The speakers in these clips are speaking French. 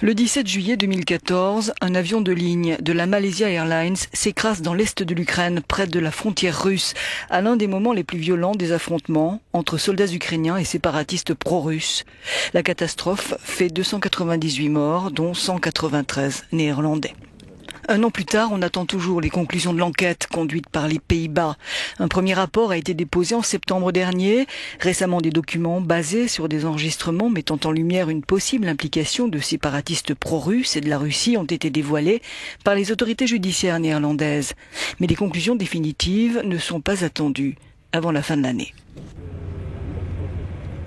Le 17 juillet 2014, un avion de ligne de la Malaysia Airlines s'écrase dans l'est de l'Ukraine, près de la frontière russe, à l'un des moments les plus violents des affrontements entre soldats ukrainiens et séparatistes pro-russes. La catastrophe fait 298 morts, dont 193 néerlandais. Un an plus tard, on attend toujours les conclusions de l'enquête conduite par les Pays-Bas. Un premier rapport a été déposé en septembre dernier. Récemment, des documents basés sur des enregistrements mettant en lumière une possible implication de séparatistes pro-russes et de la Russie ont été dévoilés par les autorités judiciaires néerlandaises. Mais les conclusions définitives ne sont pas attendues avant la fin de l'année.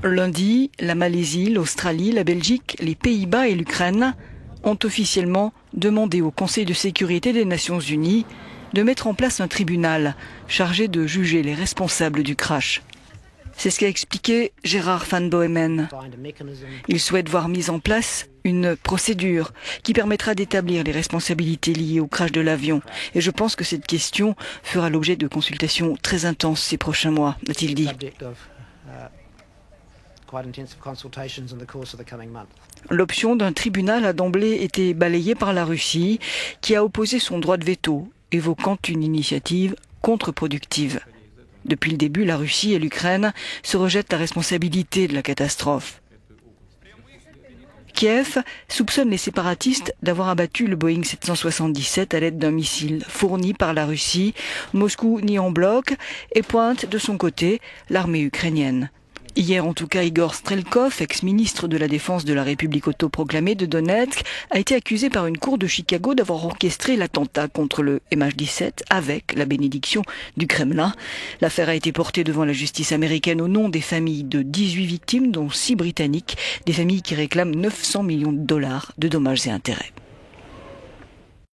Lundi, la Malaisie, l'Australie, la Belgique, les Pays-Bas et l'Ukraine ont officiellement demandé au Conseil de sécurité des Nations Unies de mettre en place un tribunal chargé de juger les responsables du crash. C'est ce qu'a expliqué Gerard van Bohemen. Il souhaite voir mise en place une procédure qui permettra d'établir les responsabilités liées au crash de l'avion. Et je pense que cette question fera l'objet de consultations très intenses ces prochains mois, a-t-il dit. L'option d'un tribunal a d'emblée été balayée par la Russie, qui a opposé son droit de veto, évoquant une initiative contre-productive. Depuis le début, la Russie et l'Ukraine se rejettent la responsabilité de la catastrophe. Kiev soupçonne les séparatistes d'avoir abattu le Boeing 777 à l'aide d'un missile fourni par la Russie. Moscou nie en bloc et pointe de son côté l'armée ukrainienne. Hier, en tout cas, Igor Strelkov, ex-ministre de la Défense de la République autoproclamée de Donetsk, a été accusé par une cour de Chicago d'avoir orchestré l'attentat contre le MH17 avec la bénédiction du Kremlin. L'affaire a été portée devant la justice américaine au nom des familles de 18 victimes, dont 6 britanniques, des familles qui réclament 900 millions de dollars de dommages et intérêts.